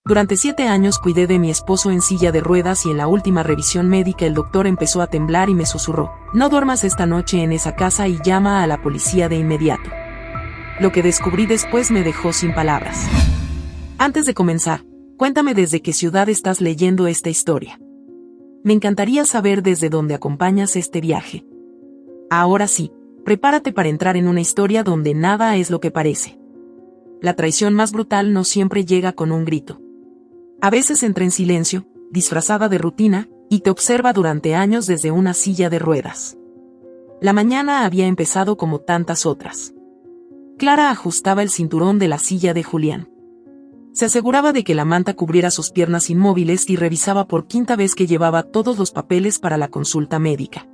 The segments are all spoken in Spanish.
Durante 7 años cuidé de mi esposo en silla de ruedas y en la última revisión médica el doctor empezó a temblar y me susurró: no duermas esta noche en esa casa y llama a la policía de inmediato. Lo que descubrí después me dejó sin palabras. Antes de comenzar, cuéntame desde qué ciudad estás leyendo esta historia. Me encantaría saber desde dónde acompañas este viaje. Ahora sí, prepárate para entrar en una historia donde nada es lo que parece. La traición más brutal no siempre llega con un grito. A veces entra en silencio, disfrazada de rutina, y te observa durante años desde una silla de ruedas. La mañana había empezado como tantas otras. Clara ajustaba el cinturón de la silla de Julián. Se aseguraba de que la manta cubriera sus piernas inmóviles y revisaba por quinta vez que llevaba todos los papeles para la consulta médica.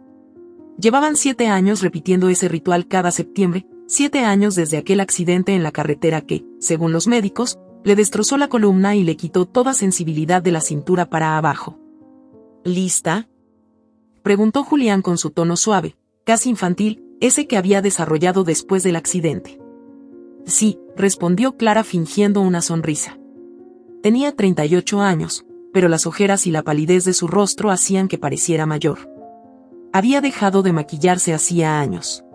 Llevaban 7 años repitiendo ese ritual cada septiembre, 7 años desde aquel accidente en la carretera que, según los médicos, le destrozó la columna y le quitó toda sensibilidad de la cintura para abajo. ¿Lista?, preguntó Julián con su tono suave, casi infantil, ese que había desarrollado después del accidente. Sí, respondió Clara fingiendo una sonrisa. Tenía 38 años, pero las ojeras y la palidez de su rostro hacían que pareciera mayor. Había dejado de maquillarse hacía años.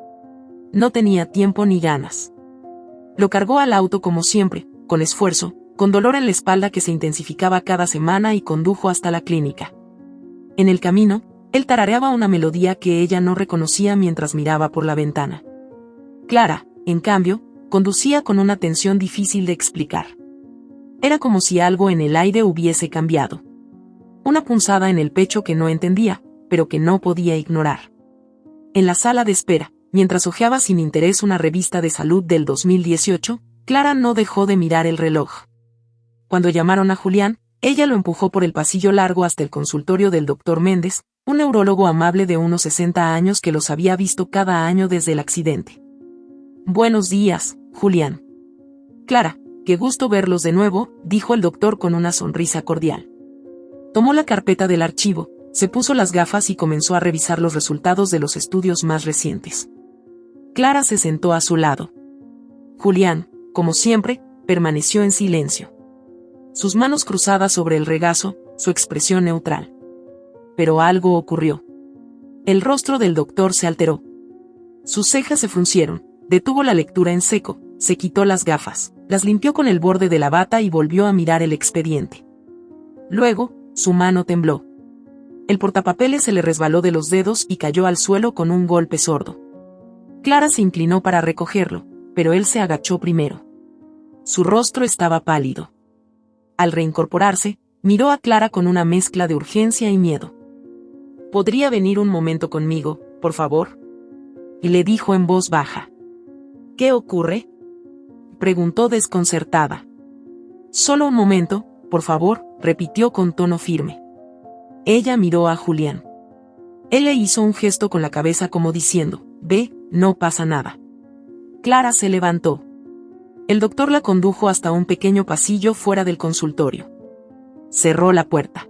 No tenía tiempo ni ganas. Lo cargó al auto como siempre, con esfuerzo, con dolor en la espalda que se intensificaba cada semana y condujo hasta la clínica. En el camino, él tarareaba una melodía que ella no reconocía mientras miraba por la ventana. Clara, en cambio, conducía con una tensión difícil de explicar. Era como si algo en el aire hubiese cambiado. Una punzada en el pecho que no entendía, pero que no podía ignorar. En la sala de espera, mientras hojeaba sin interés una revista de salud del 2018, Clara no dejó de mirar el reloj. Cuando llamaron a Julián, ella lo empujó por el pasillo largo hasta el consultorio del Dr. Méndez, un neurólogo amable de unos 60 años que los había visto cada año desde el accidente. Buenos días, Julián. Clara, qué gusto verlos de nuevo, dijo el doctor con una sonrisa cordial. Tomó la carpeta del archivo, se puso las gafas y comenzó a revisar los resultados de los estudios más recientes. Clara se sentó a su lado. Julián, como siempre, permaneció en silencio. Sus manos cruzadas sobre el regazo, su expresión neutral. Pero algo ocurrió. El rostro del doctor se alteró. Sus cejas se fruncieron, detuvo la lectura en seco, se quitó las gafas, las limpió con el borde de la bata y volvió a mirar el expediente. Luego, su mano tembló. El portapapeles se le resbaló de los dedos y cayó al suelo con un golpe sordo. Clara se inclinó para recogerlo, pero él se agachó primero. Su rostro estaba pálido. Al reincorporarse, miró a Clara con una mezcla de urgencia y miedo. ¿Podría venir un momento conmigo, por favor?, y le dijo en voz baja. ¿Qué ocurre?, preguntó desconcertada. Solo un momento, por favor, repitió con tono firme. Ella miró a Julián. Él le hizo un gesto con la cabeza como diciendo: ve, no pasa nada. Clara se levantó. El doctor la condujo hasta un pequeño pasillo fuera del consultorio. Cerró la puerta.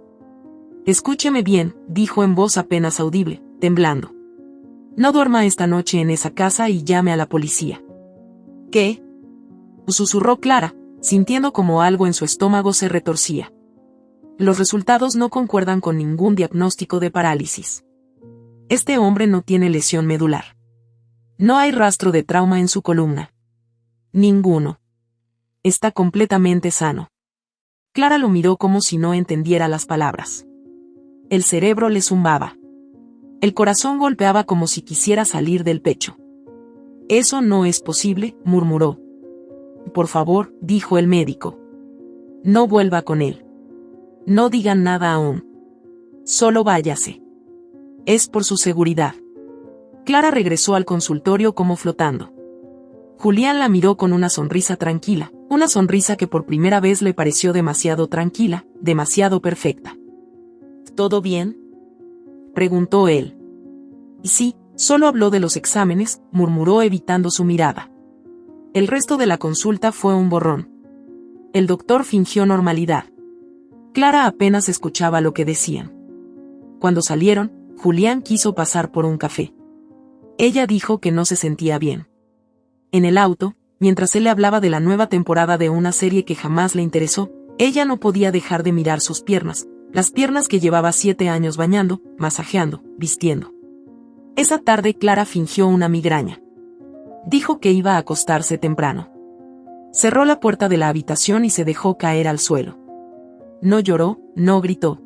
Escúcheme bien, dijo en voz apenas audible, temblando. No duerma esta noche en esa casa y llame a la policía. ¿Qué?, susurró Clara, sintiendo como algo en su estómago se retorcía. Los resultados no concuerdan con ningún diagnóstico de parálisis. Este hombre no tiene lesión medular. No hay rastro de trauma en su columna. Ninguno. Está completamente sano. Clara lo miró como si no entendiera las palabras. El cerebro le zumbaba. El corazón golpeaba como si quisiera salir del pecho. Eso no es posible, murmuró. Por favor, dijo el médico. No vuelva con él. No digan nada aún. Solo váyase. Es por su seguridad. Clara regresó al consultorio como flotando. Julián la miró con una sonrisa tranquila, una sonrisa que por primera vez le pareció demasiado tranquila, demasiado perfecta. ¿Todo bien?, preguntó él. Y sí, solo habló de los exámenes, murmuró evitando su mirada. El resto de la consulta fue un borrón. El doctor fingió normalidad. Clara apenas escuchaba lo que decían. Cuando salieron, Julián quiso pasar por un café. Ella dijo que no se sentía bien. En el auto, mientras él le hablaba de la nueva temporada de una serie que jamás le interesó, Ella no podía dejar de mirar sus piernas, las piernas que llevaba 7 años bañando, masajeando, vistiendo. Esa tarde Clara fingió una migraña. Dijo que iba a acostarse temprano. Cerró la puerta de la habitación y se dejó caer al suelo. No lloró, no gritó.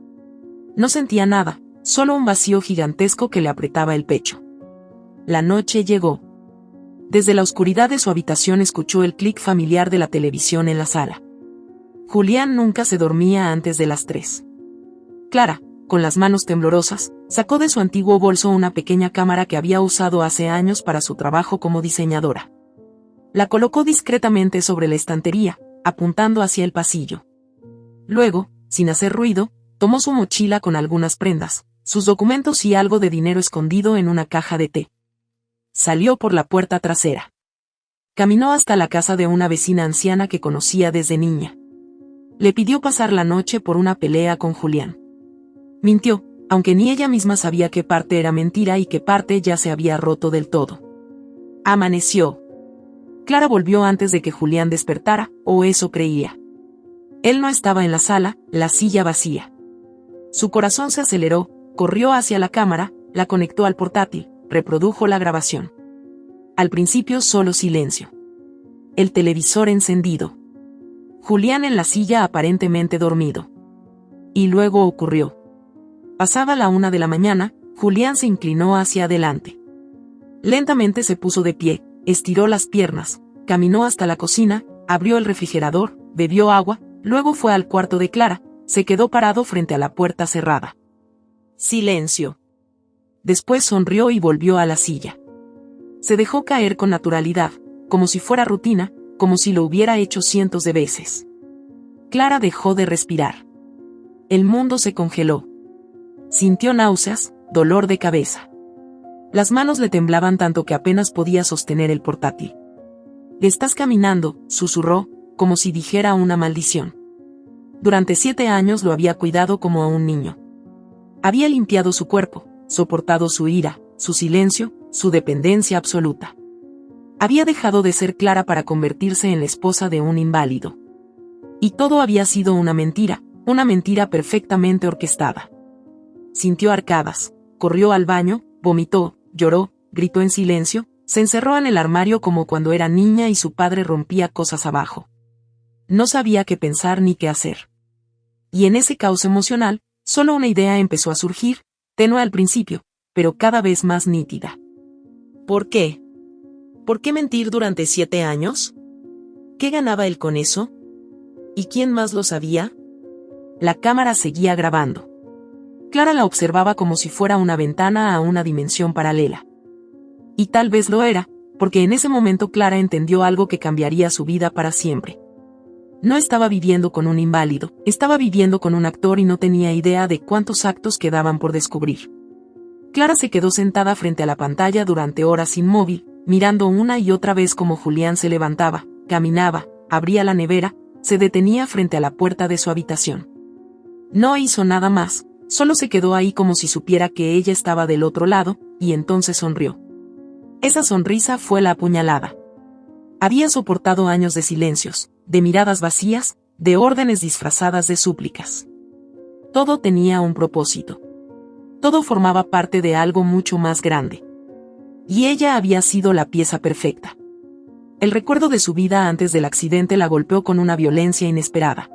No sentía nada, solo un vacío gigantesco que le apretaba el pecho. La noche llegó. Desde la oscuridad de su habitación escuchó el clic familiar de la televisión en la sala. Julián nunca se dormía antes de las 3. Clara, con las manos temblorosas, sacó de su antiguo bolso una pequeña cámara que había usado hace años para su trabajo como diseñadora. La colocó discretamente sobre la estantería, apuntando hacia el pasillo. Luego, sin hacer ruido, tomó su mochila con algunas prendas, sus documentos y algo de dinero escondido en una caja de té. Salió por la puerta trasera. Caminó hasta la casa de una vecina anciana que conocía desde niña. Le pidió pasar la noche por una pelea con Julián. Mintió, aunque ni ella misma sabía qué parte era mentira y qué parte ya se había roto del todo. Amaneció. Clara volvió antes de que Julián despertara, o eso creía. Él no estaba en la sala, la silla vacía. Su corazón se aceleró, corrió hacia la cámara, la conectó al portátil, reprodujo la grabación. Al principio solo silencio. El televisor encendido. Julián en la silla aparentemente dormido. Y luego ocurrió. Pasaba la 1 de la mañana, Julián se inclinó hacia adelante. Lentamente se puso de pie, estiró las piernas, caminó hasta la cocina, abrió el refrigerador, bebió agua, luego fue al cuarto de Clara, se quedó parado frente a la puerta cerrada. Silencio. Después sonrió y volvió a la silla. Se dejó caer con naturalidad, como si fuera rutina, como si lo hubiera hecho cientos de veces. Clara dejó de respirar. El mundo se congeló. Sintió náuseas, dolor de cabeza. Las manos le temblaban tanto que apenas podía sostener el portátil. «Estás caminando», susurró, como si dijera una maldición. Durante 7 años lo había cuidado como a un niño. Había limpiado su cuerpo, soportado su ira, su silencio, su dependencia absoluta. Había dejado de ser Clara para convertirse en la esposa de un inválido. Y todo había sido una mentira perfectamente orquestada. Sintió arcadas, corrió al baño, vomitó, lloró, gritó en silencio, se encerró en el armario como cuando era niña y su padre rompía cosas abajo. No sabía qué pensar ni qué hacer. Y en ese caos emocional, solo una idea empezó a surgir, tenue al principio, pero cada vez más nítida. ¿Por qué? ¿Por qué mentir durante 7 años? ¿Qué ganaba él con eso? ¿Y quién más lo sabía? La cámara seguía grabando. Clara la observaba como si fuera una ventana a una dimensión paralela. Y tal vez lo era, porque en ese momento Clara entendió algo que cambiaría su vida para siempre. No estaba viviendo con un inválido, estaba viviendo con un actor y no tenía idea de cuántos actos quedaban por descubrir. Clara se quedó sentada frente a la pantalla durante horas inmóvil, mirando una y otra vez cómo Julián se levantaba, caminaba, abría la nevera, se detenía frente a la puerta de su habitación. No hizo nada más, solo se quedó ahí como si supiera que ella estaba del otro lado, y entonces sonrió. Esa sonrisa fue la apuñalada. Había soportado años de silencios, de miradas vacías, de órdenes disfrazadas de súplicas. Todo tenía un propósito. Todo formaba parte de algo mucho más grande. Y ella había sido la pieza perfecta. El recuerdo de su vida antes del accidente la golpeó con una violencia inesperada.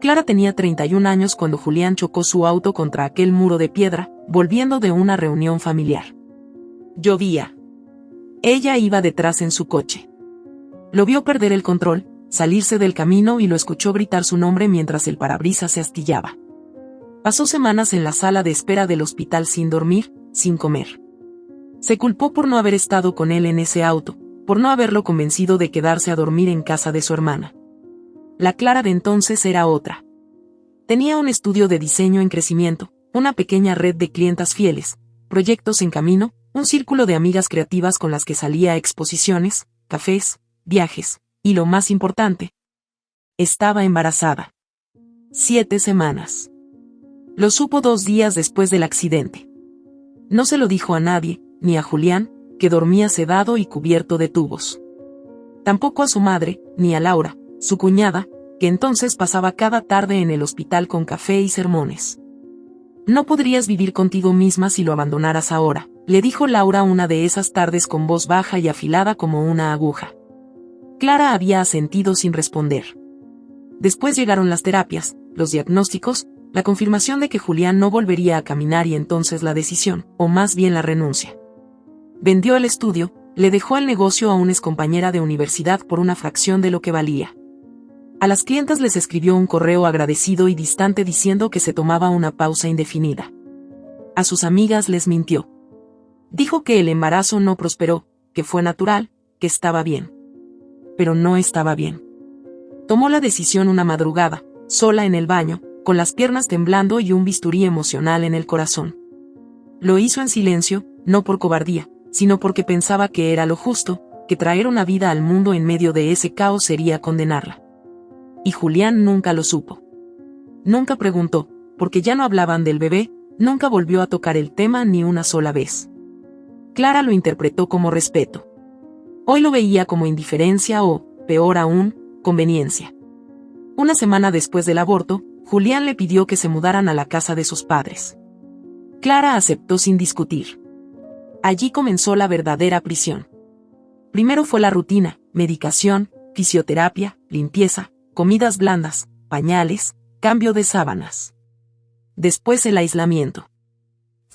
Clara tenía 31 años cuando Julián chocó su auto contra aquel muro de piedra, volviendo de una reunión familiar. Llovía. Ella iba detrás en su coche. Lo vio perder el control, salirse del camino y lo escuchó gritar su nombre mientras el parabrisas se astillaba. Pasó semanas en la sala de espera del hospital sin dormir, sin comer. Se culpó por no haber estado con él en ese auto, por no haberlo convencido de quedarse a dormir en casa de su hermana. La Clara de entonces era otra. Tenía un estudio de diseño en crecimiento, una pequeña red de clientas fieles, proyectos en camino, un círculo de amigas creativas con las que salía a exposiciones, cafés, viajes, y lo más importante, estaba embarazada. 7 semanas. Lo supo 2 días después del accidente. No se lo dijo a nadie, ni a Julián, que dormía sedado y cubierto de tubos. Tampoco a su madre, ni a Laura, su cuñada, que entonces pasaba cada tarde en el hospital con café y sermones. No podrías vivir contigo misma si lo abandonaras ahora, le dijo Laura una de esas tardes con voz baja y afilada como una aguja. Clara había asentido sin responder. Después llegaron las terapias, los diagnósticos, la confirmación de que Julián no volvería a caminar y entonces la decisión, o más bien la renuncia. Vendió el estudio, le dejó el negocio a una excompañera de universidad por una fracción de lo que valía. A las clientas les escribió un correo agradecido y distante diciendo que se tomaba una pausa indefinida. A sus amigas les mintió. Dijo que el embarazo no prosperó, que fue natural, que estaba bien. Pero no estaba bien. Tomó la decisión una madrugada, sola en el baño, con las piernas temblando y un bisturí emocional en el corazón. Lo hizo en silencio, no por cobardía, sino porque pensaba que era lo justo, que traer una vida al mundo en medio de ese caos sería condenarla. Y Julián nunca lo supo. Nunca preguntó, porque ya no hablaban del bebé, nunca volvió a tocar el tema ni una sola vez. Clara lo interpretó como respeto. Hoy lo veía como indiferencia o, peor aún, conveniencia. Una semana después del aborto, Julián le pidió que se mudaran a la casa de sus padres. Clara aceptó sin discutir. Allí comenzó la verdadera prisión. Primero fue la rutina, medicación, fisioterapia, limpieza, comidas blandas, pañales, cambio de sábanas. Después el aislamiento.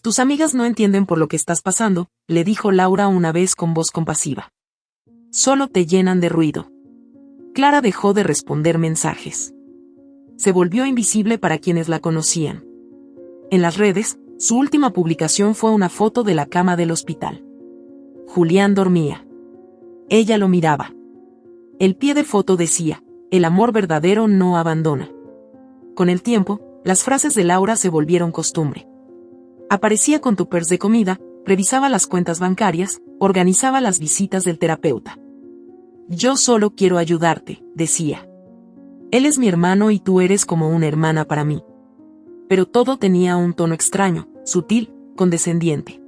Tus amigas no entienden por lo que estás pasando, le dijo Laura una vez con voz compasiva. Solo te llenan de ruido. Clara dejó de responder mensajes. Se volvió invisible para quienes la conocían. En las redes, su última publicación fue una foto de la cama del hospital. Julián dormía. Ella lo miraba. El pie de foto decía, el amor verdadero no abandona. Con el tiempo, las frases de Laura se volvieron costumbre. Aparecía con tupers de comida, revisaba las cuentas bancarias, organizaba las visitas del terapeuta. Yo solo quiero ayudarte, decía. Él es mi hermano y tú eres como una hermana para mí. Pero todo tenía un tono extraño, sutil, condescendiente.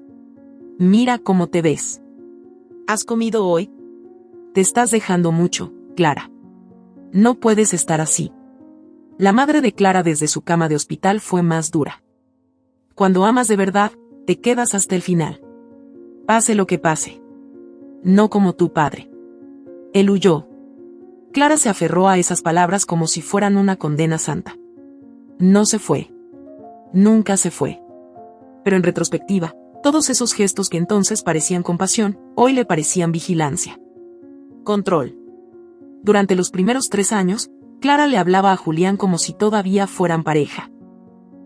Mira cómo te ves. ¿Has comido hoy? Te estás dejando mucho, Clara. No puedes estar así. La madre de Clara desde su cama de hospital fue más dura. Cuando amas de verdad, te quedas hasta el final. Pase lo que pase. No como tu padre. Él huyó. Clara se aferró a esas palabras como si fueran una condena santa. No se fue. Nunca se fue. Pero en retrospectiva, todos esos gestos que entonces parecían compasión, hoy le parecían vigilancia. Control. Durante los primeros 3 años, Clara le hablaba a Julián como si todavía fueran pareja.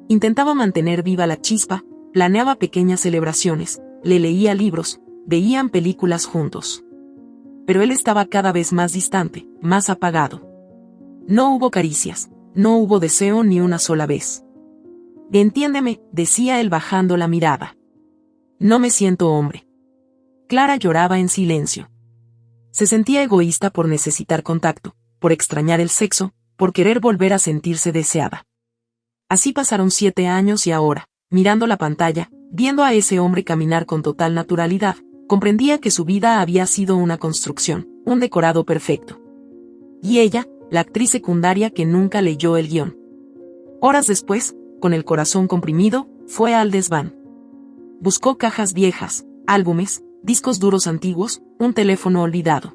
Intentaba mantener viva la chispa, planeaba pequeñas celebraciones, le leía libros, veían películas juntos. Pero él estaba cada vez más distante, más apagado. No hubo caricias, no hubo deseo ni una sola vez. Entiéndeme, decía él bajando la mirada. No me siento hombre. Clara lloraba en silencio. Se sentía egoísta por necesitar contacto, por extrañar el sexo, por querer volver a sentirse deseada. Así pasaron 7 años y ahora, mirando la pantalla, viendo a ese hombre caminar con total naturalidad, comprendía que su vida había sido una construcción, un decorado perfecto. Y ella, la actriz secundaria que nunca leyó el guión. Horas después, con el corazón comprimido, fue al desván. Buscó cajas viejas, álbumes, discos duros antiguos, un teléfono olvidado.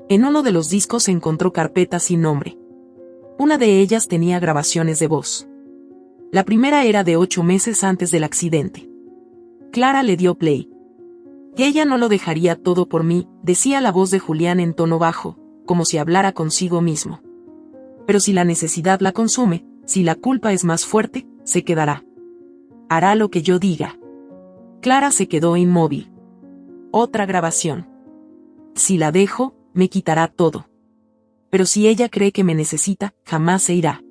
En uno de los discos encontró carpetas sin nombre. Una de ellas tenía grabaciones de voz. La primera era de 8 meses antes del accidente. Clara le dio play. Que ella no lo dejaría todo por mí, decía la voz de Julián en tono bajo, como si hablara consigo mismo. Pero si la necesidad la consume, si la culpa es más fuerte, se quedará. Hará lo que yo diga. Clara se quedó inmóvil. Otra grabación. Si la dejo, me quitará todo. Pero si ella cree que me necesita, jamás se irá.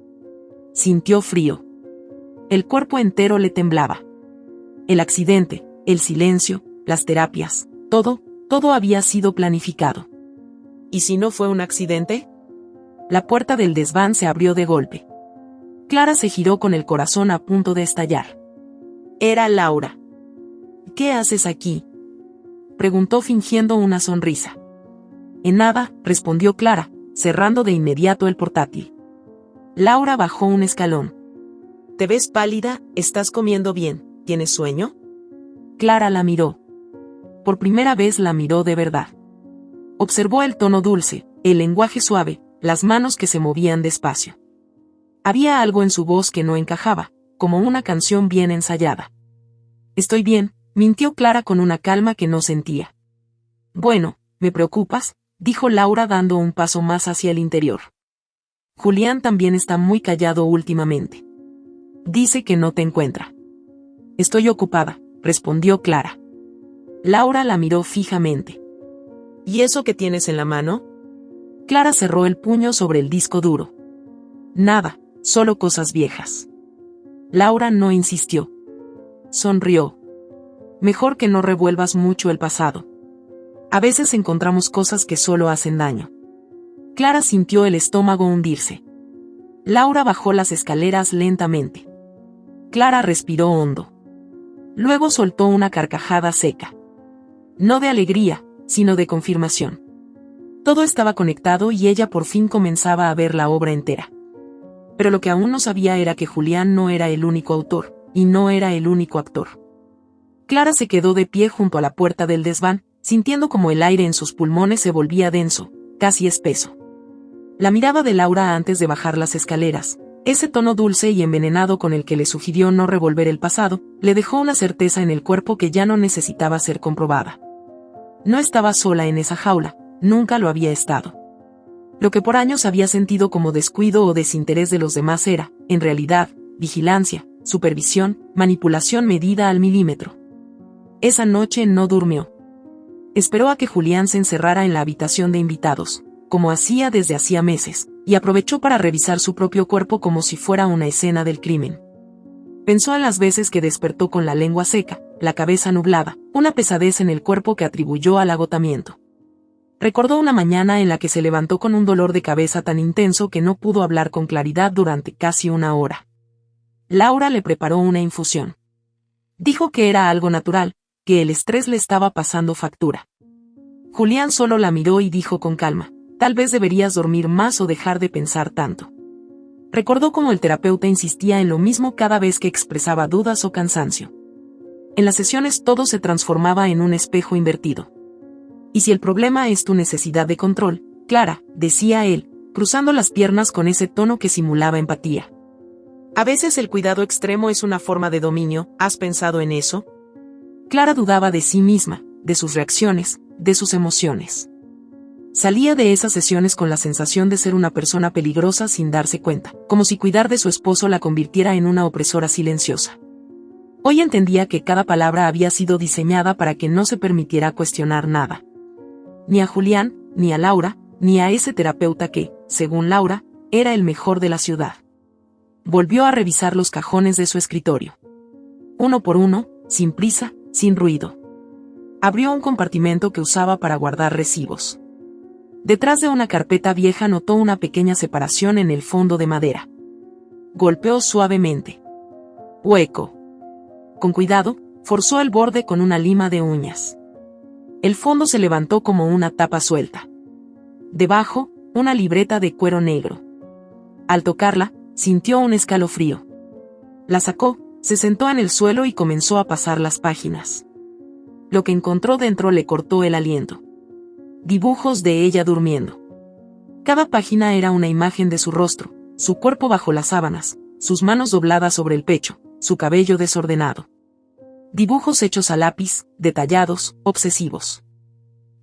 Sintió frío. El cuerpo entero le temblaba. El accidente, el silencio, las terapias, todo había sido planificado. ¿Y si no fue un accidente? La puerta del desván se abrió de golpe. Clara se giró con el corazón a punto de estallar. Era Laura. ¿Qué haces aquí?, preguntó fingiendo una sonrisa. En nada, respondió Clara, cerrando de inmediato el portátil. Laura bajó un escalón. «Te ves pálida, ¿estás comiendo bien? ¿Tienes sueño?» Clara la miró. Por primera vez la miró de verdad. Observó el tono dulce, el lenguaje suave, las manos que se movían despacio. Había algo en su voz que no encajaba, como una canción bien ensayada. «Estoy bien», mintió Clara con una calma que no sentía. «Bueno, me preocupas», dijo Laura dando un paso más hacia el interior. «Julián también está muy callado últimamente. Dice que no te encuentra». «Estoy ocupada», respondió Clara. Laura la miró fijamente. «¿Y eso que tienes en la mano?» Clara cerró el puño sobre el disco duro. «Nada, solo cosas viejas». Laura no insistió. Sonrió. «Mejor que no revuelvas mucho el pasado. A veces encontramos cosas que solo hacen daño». Clara sintió el estómago hundirse. Laura bajó las escaleras lentamente. Clara respiró hondo. Luego soltó una carcajada seca. No de alegría, sino de confirmación. Todo estaba conectado y ella por fin comenzaba a ver la obra entera. Pero lo que aún no sabía era que Julián no era el único autor, y no era el único actor. Clara se quedó de pie junto a la puerta del desván, sintiendo como el aire en sus pulmones se volvía denso, casi espeso. La mirada de Laura antes de bajar las escaleras, ese tono dulce y envenenado con el que le sugirió no revolver el pasado, le dejó una certeza en el cuerpo que ya no necesitaba ser comprobada. No estaba sola en esa jaula, nunca lo había estado. Lo que por años había sentido como descuido o desinterés de los demás era, en realidad, vigilancia, supervisión, manipulación medida al milímetro. Esa noche no durmió. Esperó a que Julián se encerrara en la habitación de invitados, como hacía desde hacía meses, y aprovechó para revisar su propio cuerpo como si fuera una escena del crimen. Pensó en las veces que despertó con la lengua seca, la cabeza nublada, una pesadez en el cuerpo que atribuyó al agotamiento. Recordó una mañana en la que se levantó con un dolor de cabeza tan intenso que no pudo hablar con claridad durante casi una hora. Laura le preparó una infusión. Dijo que era algo natural, que el estrés le estaba pasando factura. Julián solo la miró y dijo con calma: «Tal vez deberías dormir más o dejar de pensar tanto». Recordó cómo el terapeuta insistía en lo mismo cada vez que expresaba dudas o cansancio. En las sesiones todo se transformaba en un espejo invertido. «Y si el problema es tu necesidad de control, Clara», decía él, cruzando las piernas con ese tono que simulaba empatía. «A veces el cuidado extremo es una forma de dominio, ¿has pensado en eso?» Clara dudaba de sí misma, de sus reacciones, de sus emociones. Salía de esas sesiones con la sensación de ser una persona peligrosa sin darse cuenta, como si cuidar de su esposo la convirtiera en una opresora silenciosa. Hoy entendía que cada palabra había sido diseñada para que no se permitiera cuestionar nada. Ni a Julián, ni a Laura, ni a ese terapeuta que, según Laura, era el mejor de la ciudad. Volvió a revisar los cajones de su escritorio. Uno por uno, sin prisa, sin ruido. Abrió un compartimento que usaba para guardar recibos. Detrás de una carpeta vieja notó una pequeña separación en el fondo de madera. Golpeó suavemente. Hueco. Con cuidado, forzó el borde con una lima de uñas. El fondo se levantó como una tapa suelta. Debajo, una libreta de cuero negro. Al tocarla, sintió un escalofrío. La sacó, se sentó en el suelo y comenzó a pasar las páginas. Lo que encontró dentro le cortó el aliento. Dibujos de ella durmiendo. Cada página era una imagen de su rostro, su cuerpo bajo las sábanas, sus manos dobladas sobre el pecho, su cabello desordenado. Dibujos hechos a lápiz, detallados, obsesivos.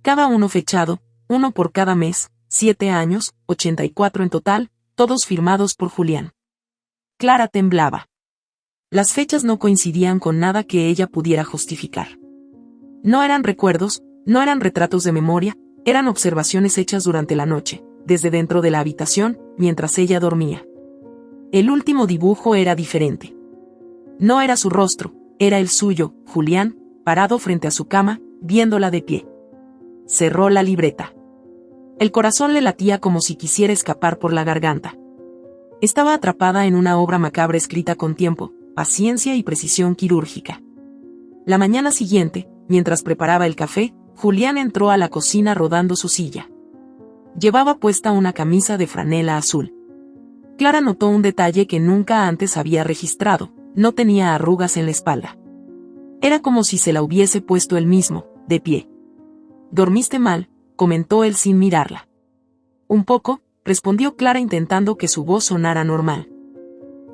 Cada uno fechado, uno por cada mes, 7 años, 84 en total, todos firmados por Julián. Clara temblaba. Las fechas no coincidían con nada que ella pudiera justificar. No eran recuerdos, no eran retratos de memoria, eran observaciones hechas durante la noche, desde dentro de la habitación, mientras ella dormía. El último dibujo era diferente. No era su rostro, era el suyo, Julián, parado frente a su cama, viéndola de pie. Cerró la libreta. El corazón le latía como si quisiera escapar por la garganta. Estaba atrapada en una obra macabra escrita con tiempo, paciencia y precisión quirúrgica. La mañana siguiente, mientras preparaba el café, Julián entró a la cocina rodando su silla. Llevaba puesta una camisa de franela azul. Clara notó un detalle que nunca antes había registrado: no tenía arrugas en la espalda. Era como si se la hubiese puesto él mismo, de pie. «¿Dormiste mal?», comentó él sin mirarla. «Un poco», respondió Clara intentando que su voz sonara normal.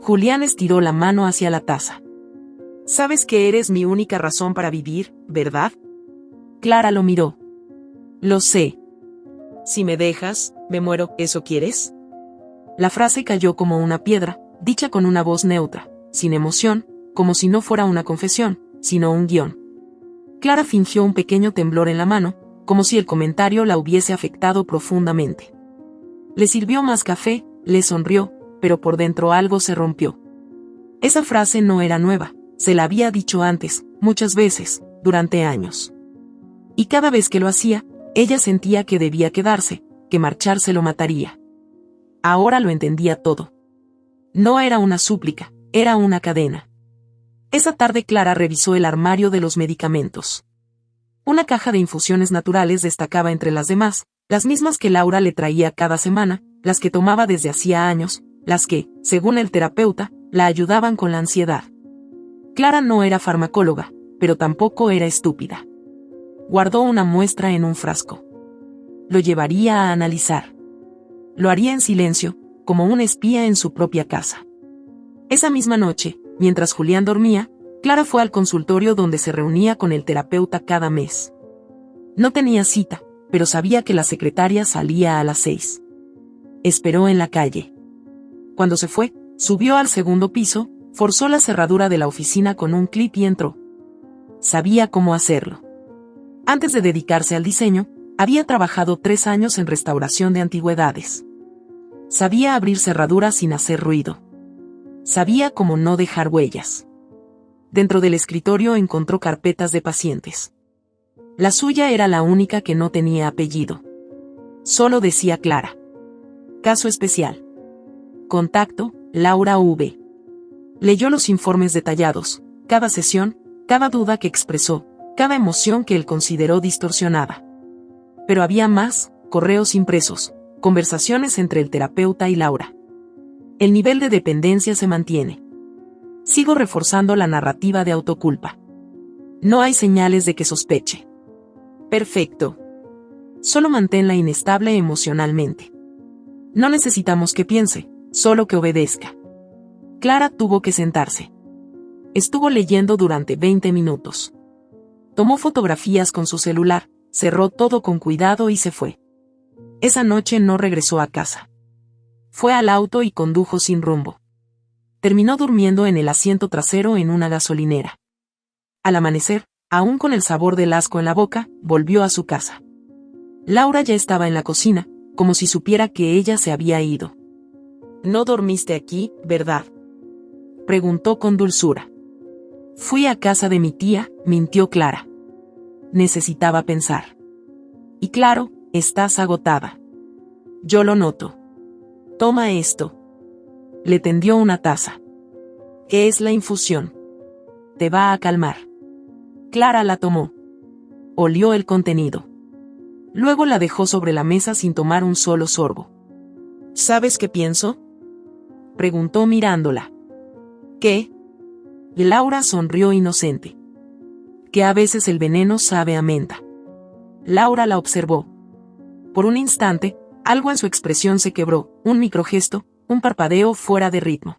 Julián estiró la mano hacia la taza. «Sabes que eres mi única razón para vivir, ¿verdad?». Clara lo miró. «Lo sé. Si me dejas, me muero, ¿eso quieres?». La frase cayó como una piedra, dicha con una voz neutra, sin emoción, como si no fuera una confesión, sino un guión. Clara fingió un pequeño temblor en la mano, como si el comentario la hubiese afectado profundamente. Le sirvió más café, le sonrió, pero por dentro algo se rompió. Esa frase no era nueva, se la había dicho antes, muchas veces, durante años. Y cada vez que lo hacía, ella sentía que debía quedarse, que marcharse lo mataría. Ahora lo entendía todo. No era una súplica, era una cadena. Esa tarde Clara revisó el armario de los medicamentos. Una caja de infusiones naturales destacaba entre las demás, las mismas que Laura le traía cada semana, las que tomaba desde hacía años, las que, según el terapeuta, la ayudaban con la ansiedad. Clara no era farmacóloga, pero tampoco era estúpida. Guardó una muestra en un frasco. Lo llevaría a analizar. Lo haría en silencio, como un espía en su propia casa. Esa misma noche, mientras Julián dormía, Clara fue al consultorio donde se reunía con el terapeuta cada mes. No tenía cita, pero sabía que la secretaria salía a las 6. Esperó en la calle. Cuando se fue, subió al segundo piso, forzó la cerradura de la oficina con un clip y entró. Sabía cómo hacerlo. Antes de dedicarse al diseño, había trabajado 3 años en restauración de antigüedades. Sabía abrir cerraduras sin hacer ruido. Sabía cómo no dejar huellas. Dentro del escritorio encontró carpetas de pacientes. La suya era la única que no tenía apellido. Solo decía Clara. Caso especial. Contacto, Laura V. Leyó los informes detallados, cada sesión, cada duda que expresó, cada emoción que él consideró distorsionada. Pero había más: correos impresos, conversaciones entre el terapeuta y Laura. El nivel de dependencia se mantiene. Sigo reforzando la narrativa de autoculpa. No hay señales de que sospeche. Perfecto. Solo manténla inestable emocionalmente. No necesitamos que piense, solo que obedezca. Clara tuvo que sentarse. Estuvo leyendo durante 20 minutos. Tomó fotografías con su celular, cerró todo con cuidado y se fue. Esa noche no regresó a casa. Fue al auto y condujo sin rumbo. Terminó durmiendo en el asiento trasero en una gasolinera. Al amanecer, aún con el sabor del asco en la boca, volvió a su casa. Laura ya estaba en la cocina, como si supiera que ella se había ido. «¿No dormiste aquí, verdad?», preguntó con dulzura. «Fui a casa de mi tía», mintió Clara. Necesitaba pensar. «Y claro, estás agotada. Yo lo noto. Toma esto». Le tendió una taza. «¿Qué es la infusión? Te va a calmar». Clara la tomó. Olió el contenido. Luego la dejó sobre la mesa sin tomar un solo sorbo. «¿Sabes qué pienso?», preguntó mirándola. «¿Qué?». Laura sonrió inocente. «Que a veces el veneno sabe a menta». Laura la observó. Por un instante, algo en su expresión se quebró, un microgesto, un parpadeo fuera de ritmo.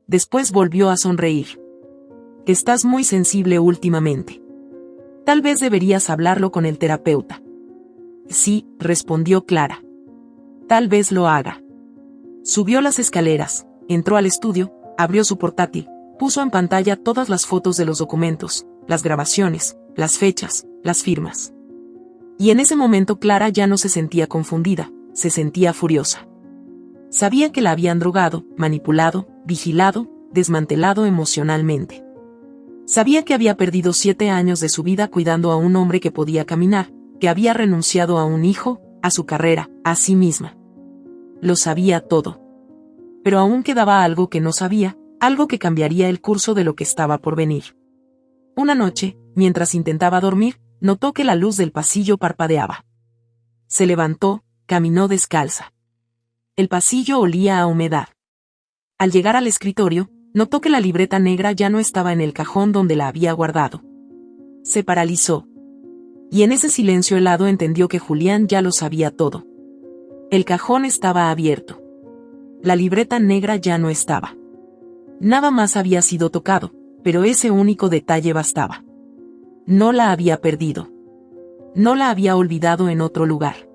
Después volvió a sonreír. «Estás muy sensible últimamente. Tal vez deberías hablarlo con el terapeuta». «Sí», respondió Clara. «Tal vez lo haga». Subió las escaleras, entró al estudio, abrió su portátil, puso en pantalla todas las fotos de los documentos, las grabaciones, las fechas, las firmas. Y en ese momento Clara ya no se sentía confundida, se sentía furiosa. Sabía que la habían drogado, manipulado, vigilado, desmantelado emocionalmente. Sabía que había perdido 7 años de su vida cuidando a un hombre que podía caminar, que había renunciado a un hijo, a su carrera, a sí misma. Lo sabía todo. Pero aún quedaba algo que no sabía, algo que cambiaría el curso de lo que estaba por venir. Una noche, mientras intentaba dormir, notó que la luz del pasillo parpadeaba. Se levantó, caminó descalza. El pasillo olía a humedad. Al llegar al escritorio, notó que la libreta negra ya no estaba en el cajón donde la había guardado. Se paralizó. Y en ese silencio helado entendió que Julián ya lo sabía todo. El cajón estaba abierto. La libreta negra ya no estaba. Nada más había sido tocado, pero ese único detalle bastaba. No la había perdido. No la había olvidado en otro lugar.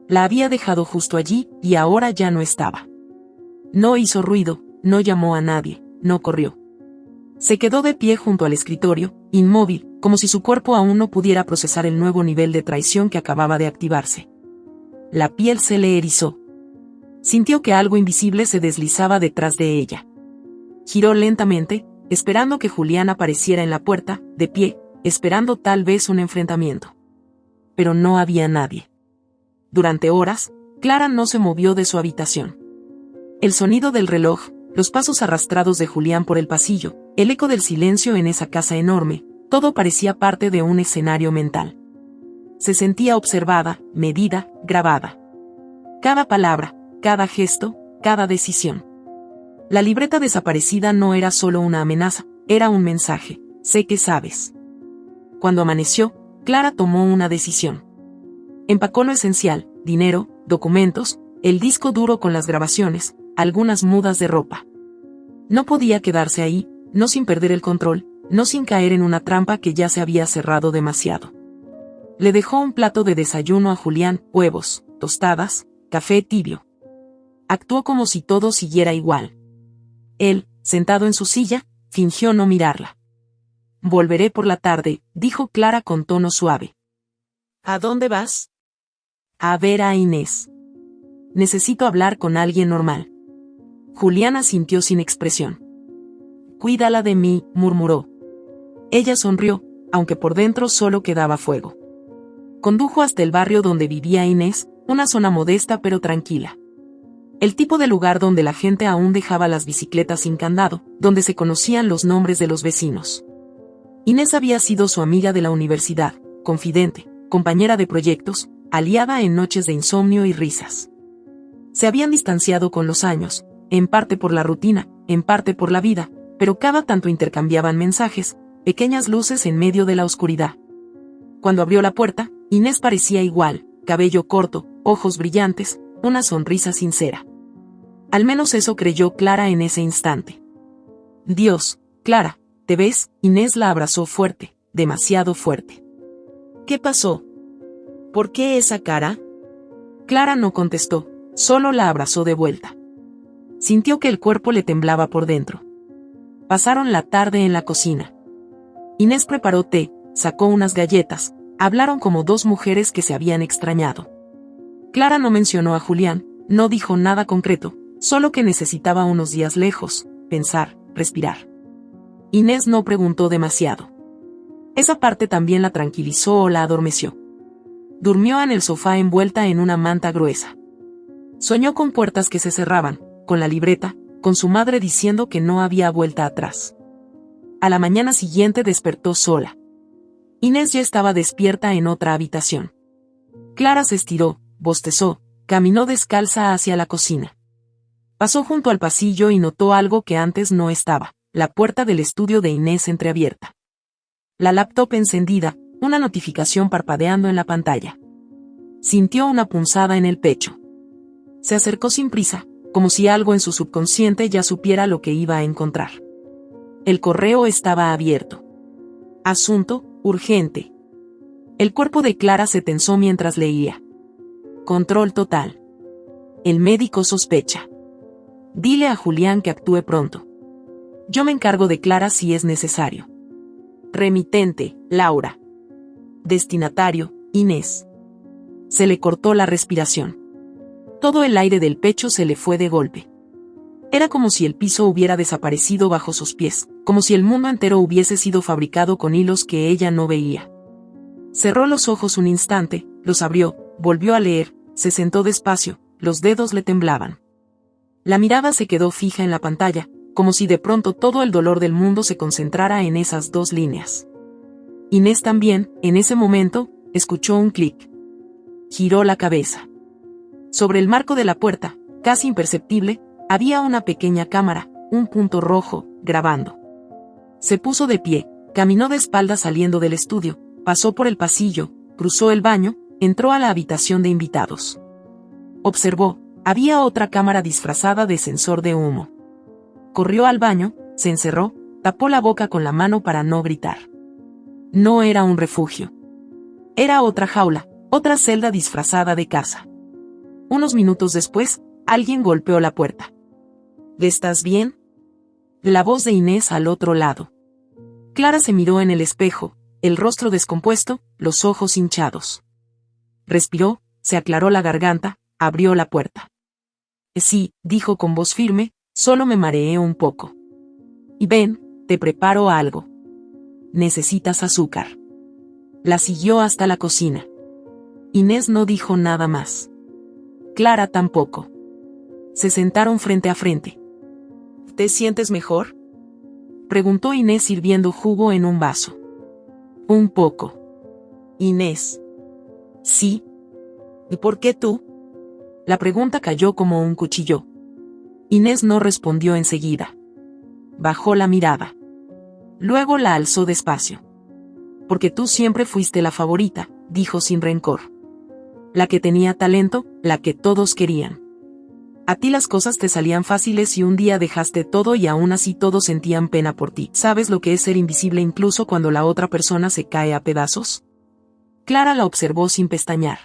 La había dejado justo allí, y ahora ya no estaba. No hizo ruido, no llamó a nadie, no corrió. Se quedó de pie junto al escritorio, inmóvil, como si su cuerpo aún no pudiera procesar el nuevo nivel de traición que acababa de activarse. La piel se le erizó. Sintió que algo invisible se deslizaba detrás de ella. Giró lentamente, esperando que Julián apareciera en la puerta, de pie, esperando tal vez un enfrentamiento. Pero no había nadie. Durante horas, Clara no se movió de su habitación. El sonido del reloj, los pasos arrastrados de Julián por el pasillo, el eco del silencio en esa casa enorme, todo parecía parte de un escenario mental. Se sentía observada, medida, grabada. Cada palabra, cada gesto, cada decisión. La libreta desaparecida no era solo una amenaza, era un mensaje: sé que sabes. Cuando amaneció, Clara tomó una decisión. Empacó lo esencial: dinero, documentos, el disco duro con las grabaciones, algunas mudas de ropa. No podía quedarse ahí, no sin perder el control, no sin caer en una trampa que ya se había cerrado demasiado. Le dejó un plato de desayuno a Julián: huevos, tostadas, café tibio. Actuó como si todo siguiera igual. Él, sentado en su silla, fingió no mirarla. Volveré por la tarde, dijo Clara con tono suave. ¿A dónde vas? A ver a Inés. Necesito hablar con alguien normal. Julián asintió sin expresión. Cuídala de mí, murmuró. Ella sonrió, aunque por dentro solo quedaba fuego. Condujo hasta el barrio donde vivía Inés, una zona modesta pero tranquila. El tipo de lugar donde la gente aún dejaba las bicicletas sin candado, donde se conocían los nombres de los vecinos. Inés había sido su amiga de la universidad, confidente, compañera de proyectos, aliada en noches de insomnio y risas. Se habían distanciado con los años, en parte por la rutina, en parte por la vida, pero cada tanto intercambiaban mensajes, pequeñas luces en medio de la oscuridad. Cuando abrió la puerta, Inés parecía igual, cabello corto, ojos brillantes, una sonrisa sincera. Al menos eso creyó Clara en ese instante. Dios, Clara, ¿te ves? Inés la abrazó fuerte, demasiado fuerte. ¿Qué pasó? ¿Por qué esa cara? Clara no contestó, solo la abrazó de vuelta. Sintió que el cuerpo le temblaba por dentro. Pasaron la tarde en la cocina. Inés preparó té, sacó unas galletas, hablaron como dos mujeres que se habían extrañado. Clara no mencionó a Julián, no dijo nada concreto, solo que necesitaba unos días lejos, pensar, respirar. Inés no preguntó demasiado. Esa parte también la tranquilizó o la adormeció. Durmió en el sofá envuelta en una manta gruesa. Soñó con puertas que se cerraban, con la libreta, con su madre diciendo que no había vuelta atrás. A la mañana siguiente despertó sola. Inés ya estaba despierta en otra habitación. Clara se estiró, bostezó, caminó descalza hacia la cocina. Pasó junto al pasillo y notó algo que antes no estaba: la puerta del estudio de Inés entreabierta. La laptop encendida, una notificación parpadeando en la pantalla. Sintió una punzada en el pecho. Se acercó sin prisa, como si algo en su subconsciente ya supiera lo que iba a encontrar. El correo estaba abierto. Asunto, urgente. El cuerpo de Clara se tensó mientras leía. Control total. El médico sospecha. Dile a Julián que actúe pronto. Yo me encargo de Clara si es necesario. Remitente, Laura. Destinatario, Inés. Se le cortó la respiración. Todo el aire del pecho se le fue de golpe. Era como si el piso hubiera desaparecido bajo sus pies, como si el mundo entero hubiese sido fabricado con hilos que ella no veía. Cerró los ojos un instante, los abrió, volvió a leer, se sentó despacio, los dedos le temblaban. La mirada se quedó fija en la pantalla, como si de pronto todo el dolor del mundo se concentrara en esas dos líneas. Inés también, en ese momento, escuchó un clic. Giró la cabeza. Sobre el marco de la puerta, casi imperceptible, Había una pequeña cámara, un punto rojo, grabando. Se puso de pie, caminó de espaldas saliendo del estudio, pasó por el pasillo, cruzó el baño, entró a la habitación de invitados. Observó, había otra cámara disfrazada de sensor de humo. Corrió al baño, se encerró, tapó la boca con la mano para no gritar. No era un refugio. Era otra jaula, otra celda disfrazada de casa. Unos minutos después, alguien golpeó la puerta. ¿Estás bien? La voz de Inés al otro lado. Clara se miró en el espejo, el rostro descompuesto, los ojos hinchados. Respiró, se aclaró la garganta, abrió la puerta. Sí, dijo con voz firme, solo me mareé un poco. Y ven, te preparo algo. Necesitas azúcar. La siguió hasta la cocina. Inés no dijo nada más. Clara tampoco. Se sentaron frente a frente. ¿Te sientes mejor?, preguntó Inés sirviendo jugo en un vaso. Un poco. Inés. Sí. ¿Y por qué tú? La pregunta cayó como un cuchillo. Inés no respondió enseguida. Bajó la mirada. Luego la alzó despacio. Porque tú siempre fuiste la favorita, dijo sin rencor. La que tenía talento, la que todos querían. A ti las cosas te salían fáciles y un día dejaste todo y aún así todos sentían pena por ti. ¿Sabes lo que es ser invisible incluso cuando la otra persona se cae a pedazos? Clara la observó sin pestañear.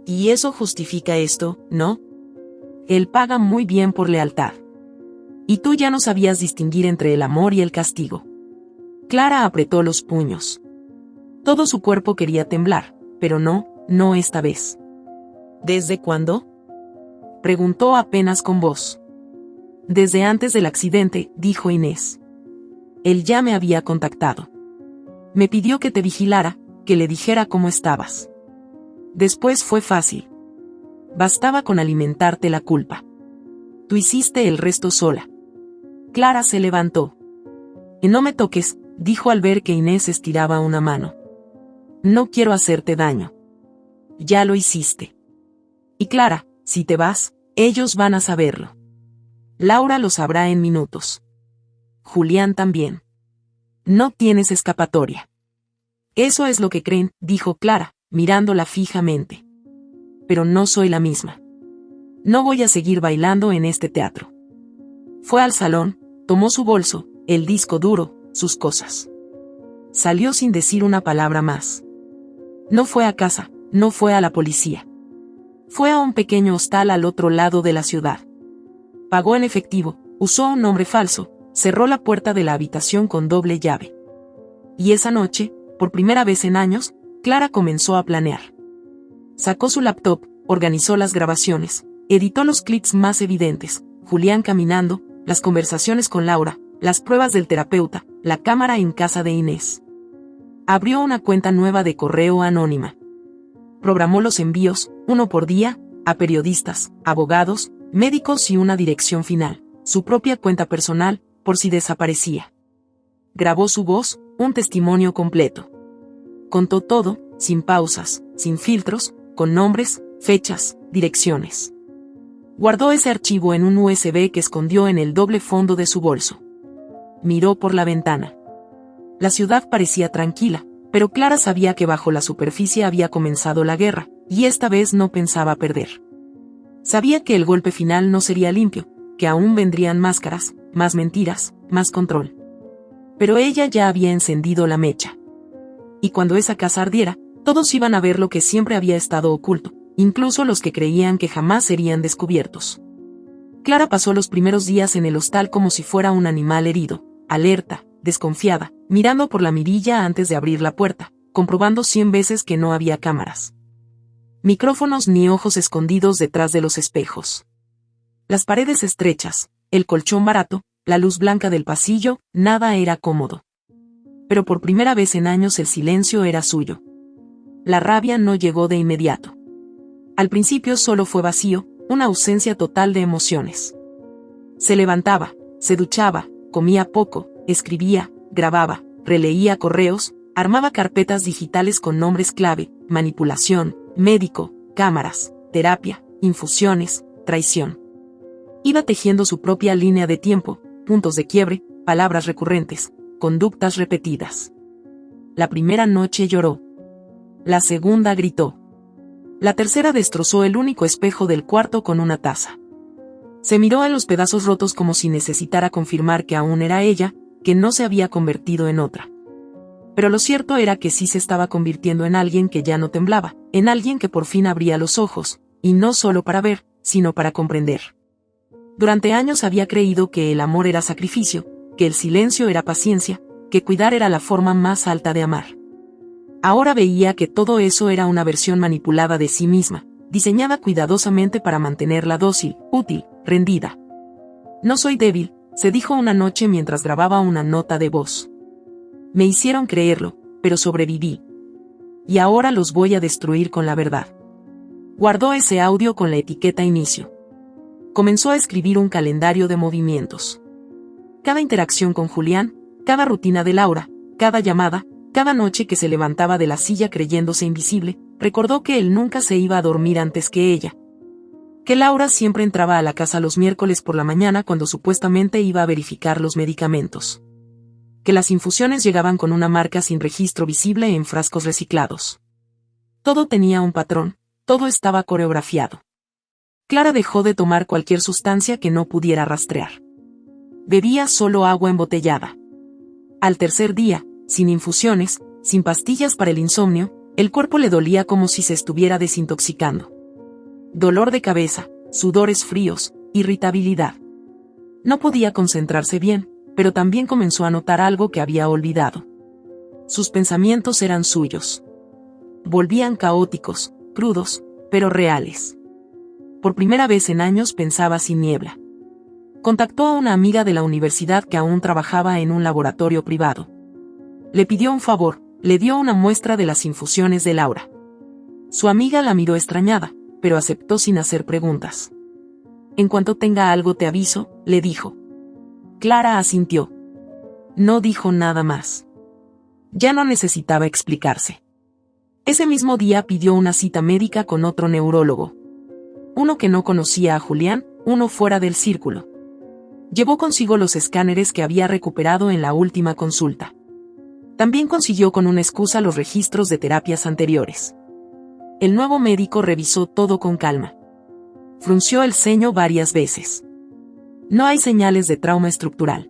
Y eso justifica esto, ¿no? Él paga muy bien por lealtad. Y tú ya no sabías distinguir entre el amor y el castigo. Clara apretó los puños. Todo su cuerpo quería temblar, pero no esta vez. ¿Desde cuándo?, preguntó apenas con voz. Desde antes del accidente, dijo Inés. Él ya me había contactado. Me pidió que te vigilara, que le dijera cómo estabas. Después fue fácil. Bastaba con alimentarte la culpa. Tú hiciste el resto sola. Clara se levantó. Y no me toques, dijo al ver que Inés estiraba una mano. No quiero hacerte daño. Ya lo hiciste. Y Clara, si te vas, ellos van a saberlo. Laura lo sabrá en minutos. Julián también. No tienes escapatoria. Eso es lo que creen, dijo Clara, mirándola fijamente. Pero no soy la misma. No voy a seguir bailando en este teatro. Fue al salón, tomó su bolso, el disco duro, sus cosas. Salió sin decir una palabra más. No fue a casa, no fue a la policía. Fue a un pequeño hostal al otro lado de la ciudad. Pagó en efectivo, usó un nombre falso, cerró la puerta de la habitación con doble llave. Y esa noche, por primera vez en años, Clara comenzó a planear. Sacó su laptop, organizó las grabaciones, editó los clips más evidentes, Julián caminando, las conversaciones con Laura, las pruebas del terapeuta, la cámara en casa de Inés. Abrió una cuenta nueva de correo anónima. Programó los envíos, uno por día, a periodistas, abogados, médicos y una dirección final, su propia cuenta personal, por si desaparecía. Grabó su voz, un testimonio completo. Contó todo, sin pausas, sin filtros, con nombres, fechas, direcciones. Guardó ese archivo en un USB que escondió en el doble fondo de su bolso. Miró por la ventana. La ciudad parecía tranquila, pero Clara sabía que bajo la superficie había comenzado la guerra, y esta vez no pensaba perder. Sabía que el golpe final no sería limpio, que aún vendrían máscaras, más mentiras, más control. Pero ella ya había encendido la mecha. Y cuando esa casa ardiera, todos iban a ver lo que siempre había estado oculto, incluso los que creían que jamás serían descubiertos. Clara pasó los primeros días en el hostal como si fuera un animal herido, alerta, desconfiada, mirando por la mirilla antes de abrir la puerta, comprobando 100 veces que no había cámaras. Micrófonos ni ojos escondidos detrás de los espejos. Las paredes estrechas, el colchón barato, la luz blanca del pasillo, nada era cómodo. Pero por primera vez en años el silencio era suyo. La rabia no llegó de inmediato. Al principio solo fue vacío, una ausencia total de emociones. Se levantaba, se duchaba, comía poco, escribía, grababa, releía correos, armaba carpetas digitales con nombres clave, manipulación, médico, cámaras, terapia, infusiones, traición. Iba tejiendo su propia línea de tiempo, puntos de quiebre, palabras recurrentes, conductas repetidas. La primera noche lloró. La segunda gritó. La tercera destrozó el único espejo del cuarto con una taza. Se miró en los pedazos rotos como si necesitara confirmar que aún era ella, que no se había convertido en otra. Pero lo cierto era que sí se estaba convirtiendo en alguien que ya no temblaba, en alguien que por fin abría los ojos, y no solo para ver, sino para comprender. Durante años había creído que el amor era sacrificio, que el silencio era paciencia, que cuidar era la forma más alta de amar. Ahora veía que todo eso era una versión manipulada de sí misma, diseñada cuidadosamente para mantenerla dócil, útil, rendida. No soy débil, se dijo una noche mientras grababa una nota de voz. Me hicieron creerlo, pero sobreviví. Y ahora los voy a destruir con la verdad. Guardó ese audio con la etiqueta inicio. Comenzó a escribir un calendario de movimientos. Cada interacción con Julián, cada rutina de Laura, cada llamada, cada noche que se levantaba de la silla creyéndose invisible, recordó que él nunca se iba a dormir antes que ella. Que Laura siempre entraba a la casa los miércoles por la mañana cuando supuestamente iba a verificar los medicamentos. Que las infusiones llegaban con una marca sin registro visible en frascos reciclados. Todo tenía un patrón, todo estaba coreografiado. Clara dejó de tomar cualquier sustancia que no pudiera rastrear. Bebía solo agua embotellada. Al tercer día, sin infusiones, sin pastillas para el insomnio, el cuerpo le dolía como si se estuviera desintoxicando. Dolor de cabeza, sudores fríos, irritabilidad. No podía concentrarse bien, pero también comenzó a notar algo que había olvidado. Sus pensamientos eran suyos. Volvían caóticos, crudos, pero reales. Por primera vez en años pensaba sin niebla. Contactó a una amiga de la universidad que aún trabajaba en un laboratorio privado. Le pidió un favor, le dio una muestra de las infusiones de Laura. Su amiga la miró extrañada, pero aceptó sin hacer preguntas. En cuanto tenga algo te aviso, le dijo. Clara asintió. No dijo nada más. Ya no necesitaba explicarse. Ese mismo día pidió una cita médica con otro neurólogo. Uno que no conocía a Julián, uno fuera del círculo. Llevó consigo los escáneres que había recuperado en la última consulta. También consiguió con una excusa los registros de terapias anteriores. El nuevo médico revisó todo con calma. Frunció el ceño varias veces. No hay señales de trauma estructural.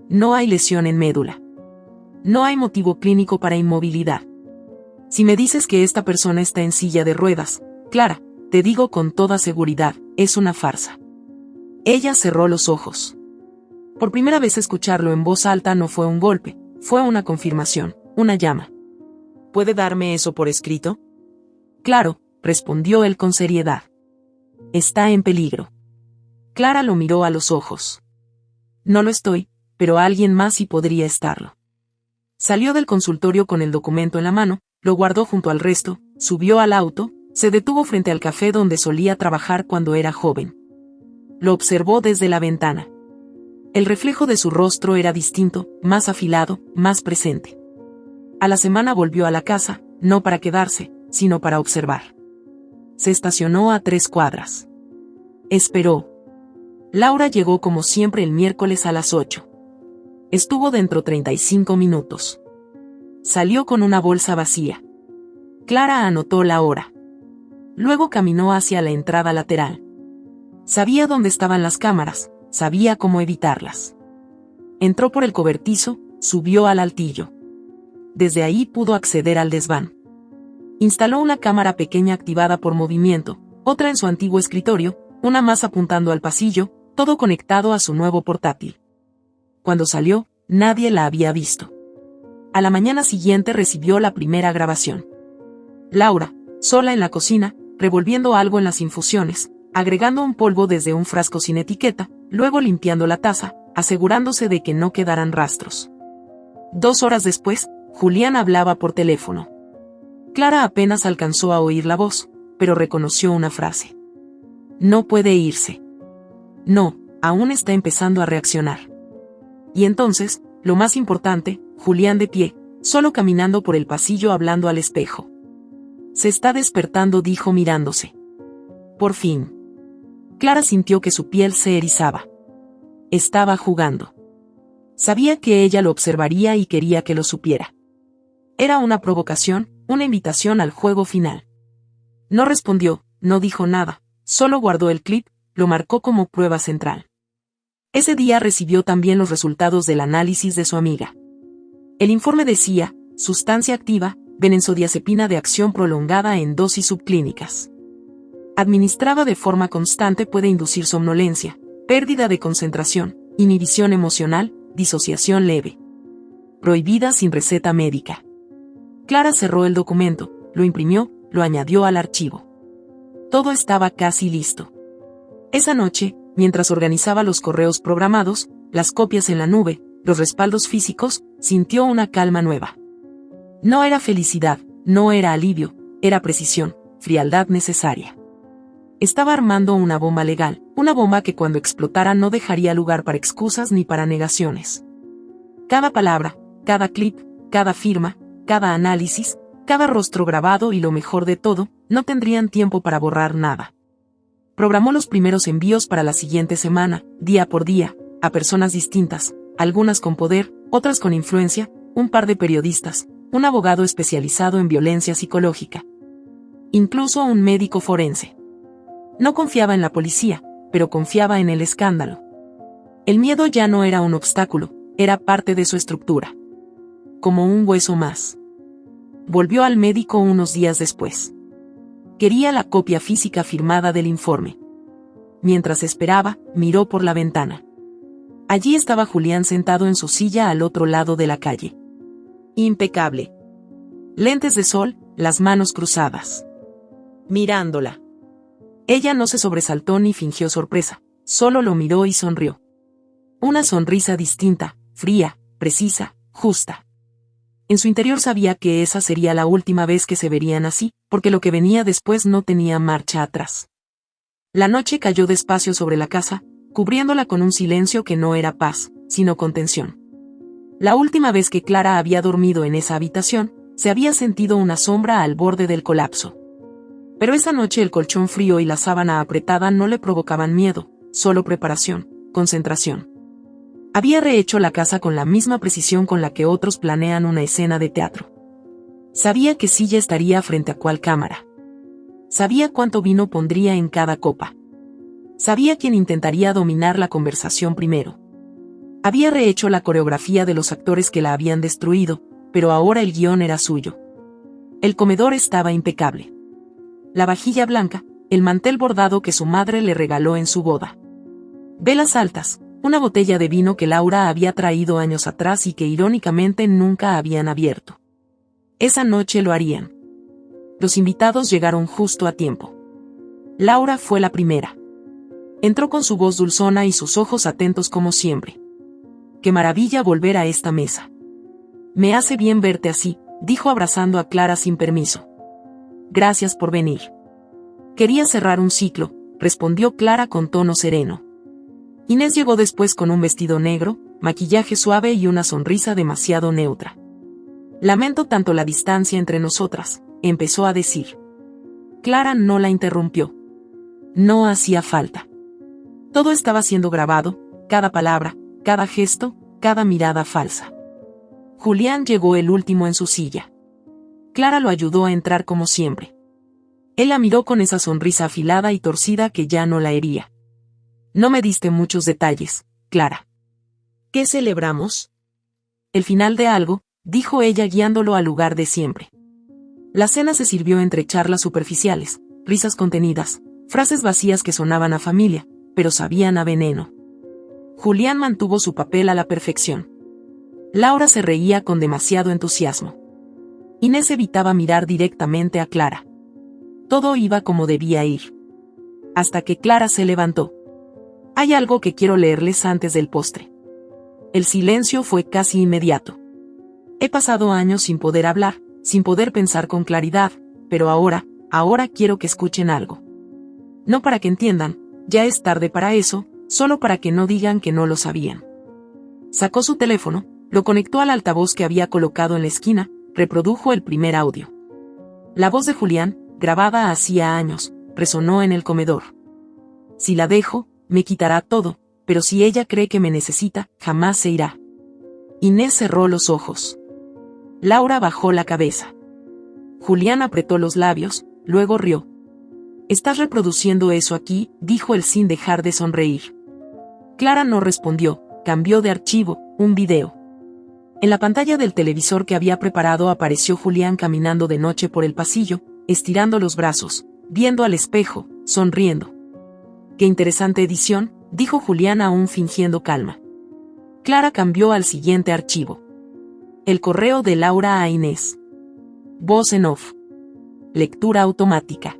No hay lesión en médula. No hay motivo clínico para inmovilidad. Si me dices que esta persona está en silla de ruedas, Clara, te digo con toda seguridad, es una farsa. Ella cerró los ojos. Por primera vez escucharlo en voz alta no fue un golpe, fue una confirmación, una llama. ¿Puede darme eso por escrito? Claro, respondió él con seriedad. Está en peligro. Clara lo miró a los ojos. No lo estoy, pero alguien más sí podría estarlo. Salió del consultorio con el documento en la mano, lo guardó junto al resto, subió al auto, se detuvo frente al café donde solía trabajar cuando era joven. Lo observó desde la ventana. El reflejo de su rostro era distinto, más afilado, más presente. A la semana volvió a la casa, no para quedarse, sino para observar. Se estacionó a 3 cuadras. Esperó. Laura llegó como siempre el miércoles a las 8. Estuvo dentro 35 minutos. Salió con una bolsa vacía. Clara anotó la hora. Luego caminó hacia la entrada lateral. Sabía dónde estaban las cámaras, sabía cómo evitarlas. Entró por el cobertizo, subió al altillo. Desde ahí pudo acceder al desván. Instaló una cámara pequeña activada por movimiento, otra en su antiguo escritorio, una más apuntando al pasillo, todo conectado a su nuevo portátil. Cuando salió, nadie la había visto. A la mañana siguiente recibió la primera grabación. Laura, sola en la cocina, revolviendo algo en las infusiones, agregando un polvo desde un frasco sin etiqueta, luego limpiando la taza, asegurándose de que no quedaran rastros. 2 horas después, Julián hablaba por teléfono. Clara apenas alcanzó a oír la voz, pero reconoció una frase. No puede irse. No, aún está empezando a reaccionar. Y entonces, lo más importante, Julián de pie, solo caminando por el pasillo hablando al espejo. Se está despertando, dijo mirándose. Por fin. Clara sintió que su piel se erizaba. Estaba jugando. Sabía que ella lo observaría y quería que lo supiera. Era una provocación, una invitación al juego final. No respondió, no dijo nada, solo guardó el clip, lo marcó como prueba central. Ese día recibió también los resultados del análisis de su amiga. El informe decía, sustancia activa, benzodiazepina de acción prolongada en dosis subclínicas. Administrada de forma constante puede inducir somnolencia, pérdida de concentración, inhibición emocional, disociación leve. Prohibida sin receta médica. Clara cerró el documento, lo imprimió, lo añadió al archivo. Todo estaba casi listo. Esa noche, mientras organizaba los correos programados, las copias en la nube, los respaldos físicos, sintió una calma nueva. No era felicidad, no era alivio, era precisión, frialdad necesaria. Estaba armando una bomba legal, una bomba que cuando explotara no dejaría lugar para excusas ni para negaciones. Cada palabra, cada clip, cada firma, cada análisis, cada rostro grabado y lo mejor de todo, no tendrían tiempo para borrar nada. Programó los primeros envíos para la siguiente semana, día por día, a personas distintas, algunas con poder, otras con influencia, un par de periodistas, un abogado especializado en violencia psicológica. Incluso un médico forense. No confiaba en la policía, pero confiaba en el escándalo. El miedo ya no era un obstáculo, era parte de su estructura. Como un hueso más. Volvió al médico unos días después. Quería la copia física firmada del informe. Mientras esperaba, miró por la ventana. Allí estaba Julián sentado en su silla al otro lado de la calle. Impecable. Lentes de sol, las manos cruzadas. Mirándola. Ella no se sobresaltó ni fingió sorpresa, solo lo miró y sonrió. Una sonrisa distinta, fría, precisa, justa. En su interior sabía que esa sería la última vez que se verían así, porque lo que venía después no tenía marcha atrás. La noche cayó despacio sobre la casa, cubriéndola con un silencio que no era paz, sino contención. La última vez que Clara había dormido en esa habitación, se había sentido una sombra al borde del colapso. Pero esa noche el colchón frío y la sábana apretada no le provocaban miedo, solo preparación, concentración. Había rehecho la casa con la misma precisión con la que otros planean una escena de teatro. Sabía que Silla estaría frente a cuál cámara. Sabía cuánto vino pondría en cada copa. Sabía quién intentaría dominar la conversación primero. Había rehecho la coreografía de los actores que la habían destruido, pero ahora el guión era suyo. El comedor estaba impecable. La vajilla blanca, el mantel bordado que su madre le regaló en su boda. Velas altas, una botella de vino que Laura había traído años atrás y que irónicamente nunca habían abierto. Esa noche lo harían. Los invitados llegaron justo a tiempo. Laura fue la primera. Entró con su voz dulzona y sus ojos atentos como siempre. ¡Qué maravilla volver a esta mesa! Me hace bien verte así, dijo abrazando a Clara sin permiso. Gracias por venir. Quería cerrar un ciclo, respondió Clara con tono sereno. Inés llegó después con un vestido negro, maquillaje suave y una sonrisa demasiado neutra. Lamento tanto la distancia entre nosotras, empezó a decir. Clara no la interrumpió. No hacía falta. Todo estaba siendo grabado, cada palabra, cada gesto, cada mirada falsa. Julián llegó el último en su silla. Clara lo ayudó a entrar como siempre. Él la miró con esa sonrisa afilada y torcida que ya no la hería. No me diste muchos detalles, Clara. ¿Qué celebramos? El final de algo, dijo ella guiándolo al lugar de siempre. La cena se sirvió entre charlas superficiales, risas contenidas, frases vacías que sonaban a familia, pero sabían a veneno. Julián mantuvo su papel a la perfección. Laura se reía con demasiado entusiasmo. Inés evitaba mirar directamente a Clara. Todo iba como debía ir. Hasta que Clara se levantó. Hay algo que quiero leerles antes del postre. El silencio fue casi inmediato. He pasado años sin poder hablar, sin poder pensar con claridad, pero ahora quiero que escuchen algo. No para que entiendan, ya es tarde para eso, solo para que no digan que no lo sabían. Sacó su teléfono, lo conectó al altavoz que había colocado en la esquina, reprodujo el primer audio. La voz de Julián, grabada hacía años, resonó en el comedor. Si la dejo, me quitará todo, pero si ella cree que me necesita, jamás se irá. Inés cerró los ojos. Laura bajó la cabeza. Julián apretó los labios, luego rió. «Estás reproduciendo eso aquí», dijo él sin dejar de sonreír. Clara no respondió, cambió de archivo, un video. En la pantalla del televisor que había preparado apareció Julián caminando de noche por el pasillo, estirando los brazos, viendo al espejo, sonriendo. «Qué interesante edición», dijo Julián aún fingiendo calma. Clara cambió al siguiente archivo. El correo de Laura a Inés. Voz en off. Lectura automática.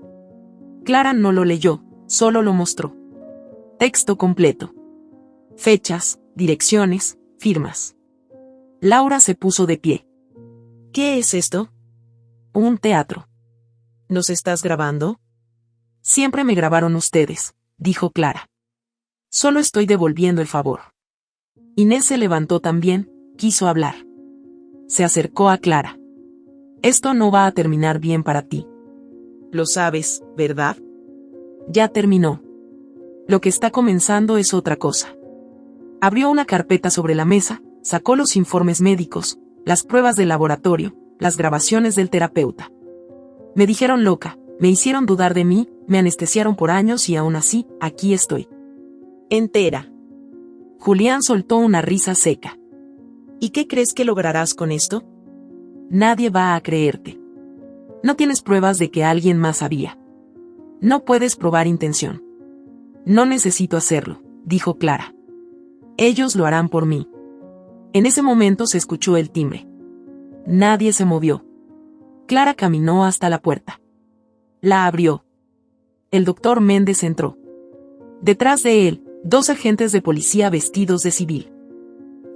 Clara no lo leyó, solo lo mostró. Texto completo. Fechas, direcciones, firmas. Laura se puso de pie. «¿Qué es esto?» «Un teatro». «¿Nos estás grabando?» «Siempre me grabaron ustedes», dijo Clara. «Solo estoy devolviendo el favor». Inés se levantó también, quiso hablar. Se acercó a Clara. «Esto no va a terminar bien para ti. Lo sabes, ¿verdad?» «Ya terminó. Lo que está comenzando es otra cosa». Abrió una carpeta sobre la mesa, sacó los informes médicos, las pruebas del laboratorio, las grabaciones del terapeuta. «Me dijeron loca, me hicieron dudar de mí, me anestesiaron por años y aún así, aquí estoy. Entera». Julián soltó una risa seca. «¿Y qué crees que lograrás con esto?» «Nadie va a creerte. No tienes pruebas de que alguien más sabía. No puedes probar intención». «No necesito hacerlo», dijo Clara. «Ellos lo harán por mí». En ese momento se escuchó el timbre. Nadie se movió. Clara caminó hasta la puerta. La abrió. El doctor Méndez entró. Detrás de él, 2 agentes de policía vestidos de civil.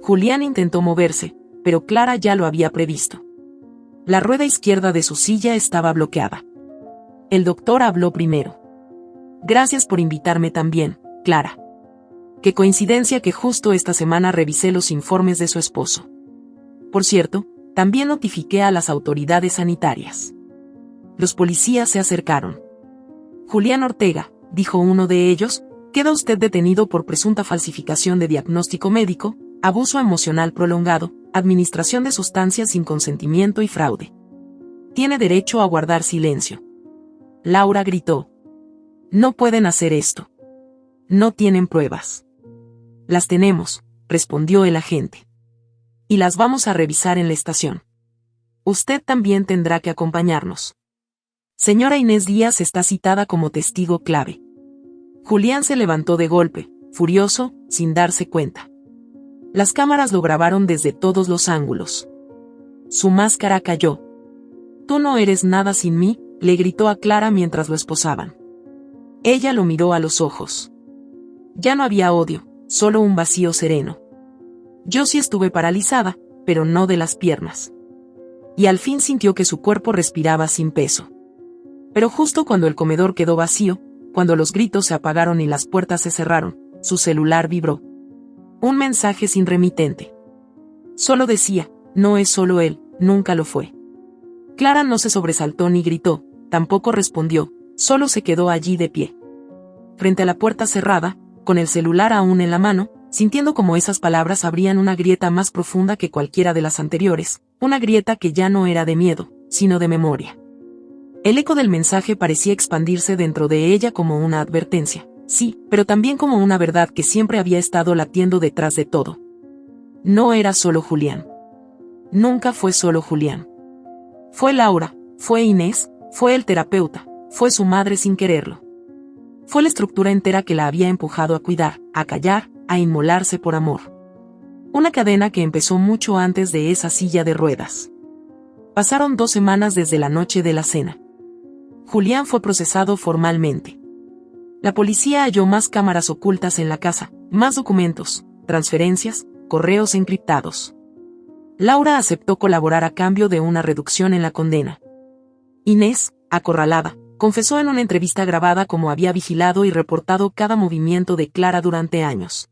Julián intentó moverse, pero Clara ya lo había previsto. La rueda izquierda de su silla estaba bloqueada. El doctor habló primero. «Gracias por invitarme también, Clara. Qué coincidencia que justo esta semana revisé los informes de su esposo. Por cierto, también notifiqué a las autoridades sanitarias». Los policías se acercaron. «Julián Ortega», dijo uno de ellos, «queda usted detenido por presunta falsificación de diagnóstico médico, abuso emocional prolongado, administración de sustancias sin consentimiento y fraude. Tiene derecho a guardar silencio». Laura gritó. «No pueden hacer esto. No tienen pruebas». «Las tenemos», respondió el agente. «Y las vamos a revisar en la estación. Usted también tendrá que acompañarnos. Señora Inés Díaz está citada como testigo clave». Julián se levantó de golpe, furioso, sin darse cuenta. Las cámaras lo grabaron desde todos los ángulos. Su máscara cayó. «Tú no eres nada sin mí», le gritó a Clara mientras lo esposaban. Ella lo miró a los ojos. Ya no había odio, solo un vacío sereno. «Yo sí estuve paralizada, pero no de las piernas». Y al fin sintió que su cuerpo respiraba sin peso. Pero justo cuando el comedor quedó vacío, cuando los gritos se apagaron y las puertas se cerraron, su celular vibró. Un mensaje sin remitente. Solo decía, «No es solo él, nunca lo fue». Clara no se sobresaltó ni gritó, tampoco respondió, solo se quedó allí de pie. Frente a la puerta cerrada, con el celular aún en la mano, sintiendo como esas palabras abrían una grieta más profunda que cualquiera de las anteriores, una grieta que ya no era de miedo, sino de memoria. El eco del mensaje parecía expandirse dentro de ella como una advertencia, sí, pero también como una verdad que siempre había estado latiendo detrás de todo. No era solo Julián. Nunca fue solo Julián. Fue Laura, fue Inés, fue el terapeuta, fue su madre sin quererlo. Fue la estructura entera que la había empujado a cuidar, a callar, a inmolarse por amor. Una cadena que empezó mucho antes de esa silla de ruedas. Pasaron 2 semanas desde la noche de la cena. Julián fue procesado formalmente. La policía halló más cámaras ocultas en la casa, más documentos, transferencias, correos encriptados. Laura aceptó colaborar a cambio de una reducción en la condena. Inés, acorralada, confesó en una entrevista grabada cómo había vigilado y reportado cada movimiento de Clara durante años.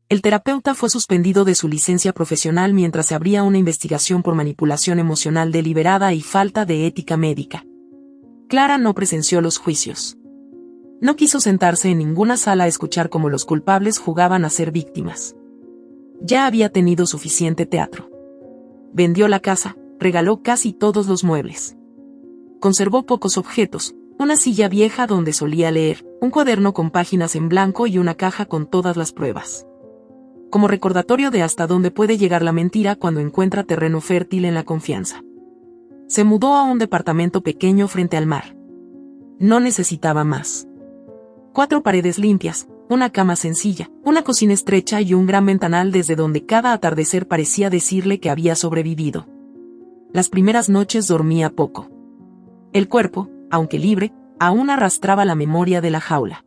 El terapeuta fue suspendido de su licencia profesional mientras se abría una investigación por manipulación emocional deliberada y falta de ética médica. Clara no presenció los juicios. No quiso sentarse en ninguna sala a escuchar cómo los culpables jugaban a ser víctimas. Ya había tenido suficiente teatro. Vendió la casa, regaló casi todos los muebles. Conservó pocos objetos, una silla vieja donde solía leer, un cuaderno con páginas en blanco y una caja con todas las pruebas. Como recordatorio de hasta dónde puede llegar la mentira cuando encuentra terreno fértil en la confianza. Se mudó a un departamento pequeño frente al mar. No necesitaba más. 4 paredes limpias, una cama sencilla, una cocina estrecha y un gran ventanal desde donde cada atardecer parecía decirle que había sobrevivido. Las primeras noches dormía poco. El cuerpo, aunque libre, aún arrastraba la memoria de la jaula.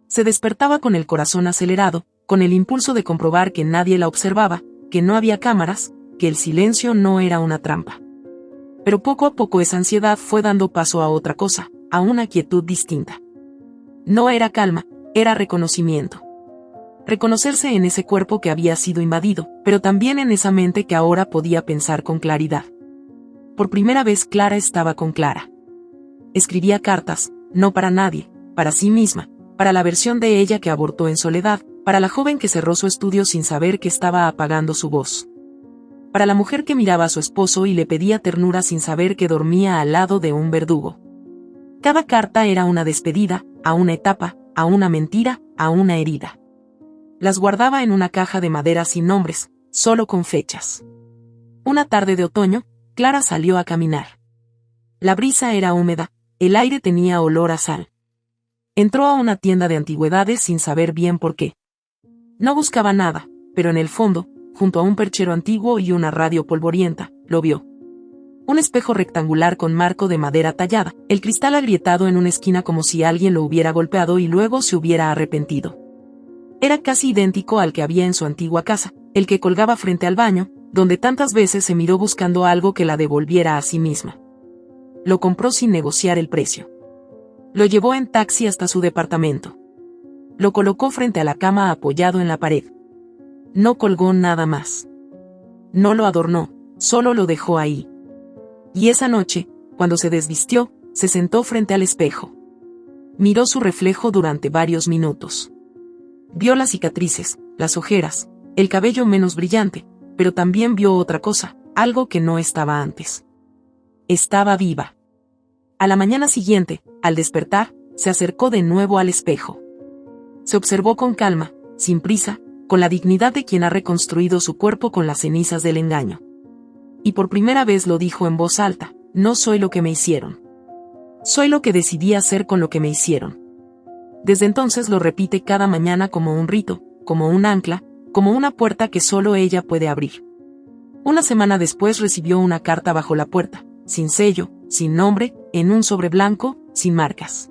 Se despertaba con el corazón acelerado, con el impulso de comprobar que nadie la observaba, que no había cámaras, que el silencio no era una trampa. Pero poco a poco esa ansiedad fue dando paso a otra cosa, a una quietud distinta. No era calma, era reconocimiento. Reconocerse en ese cuerpo que había sido invadido, pero también en esa mente que ahora podía pensar con claridad. Por primera vez Clara estaba con Clara. Escribía cartas, no para nadie, para sí misma, para la versión de ella que abortó en soledad, para la joven que cerró su estudio sin saber que estaba apagando su voz. Para la mujer que miraba a su esposo y le pedía ternura sin saber que dormía al lado de un verdugo. Cada carta era una despedida, a una etapa, a una mentira, a una herida. Las guardaba en una caja de madera sin nombres, solo con fechas. Una tarde de otoño, Clara salió a caminar. La brisa era húmeda, el aire tenía olor a sal. Entró a una tienda de antigüedades sin saber bien por qué. No buscaba nada, pero en el fondo, junto a un perchero antiguo y una radio polvorienta, lo vio. Un espejo rectangular con marco de madera tallada, el cristal agrietado en una esquina como si alguien lo hubiera golpeado y luego se hubiera arrepentido. Era casi idéntico al que había en su antigua casa, el que colgaba frente al baño, donde tantas veces se miró buscando algo que la devolviera a sí misma. Lo compró sin negociar el precio. Lo llevó en taxi hasta su departamento. Lo colocó frente a la cama apoyado en la pared. No colgó nada más. No lo adornó, solo lo dejó ahí. Y esa noche, cuando se desvistió, se sentó frente al espejo. Miró su reflejo durante varios minutos. Vio las cicatrices, las ojeras, el cabello menos brillante, pero también vio otra cosa, algo que no estaba antes. Estaba viva. A la mañana siguiente, al despertar, se acercó de nuevo al espejo. Se observó con calma, sin prisa, con la dignidad de quien ha reconstruido su cuerpo con las cenizas del engaño. Y por primera vez lo dijo en voz alta: no soy lo que me hicieron. Soy lo que decidí hacer con lo que me hicieron. Desde entonces lo repite cada mañana como un rito, como un ancla, como una puerta que solo ella puede abrir. Una semana después recibió una carta bajo la puerta, sin sello, sin nombre, en un sobre blanco, sin marcas.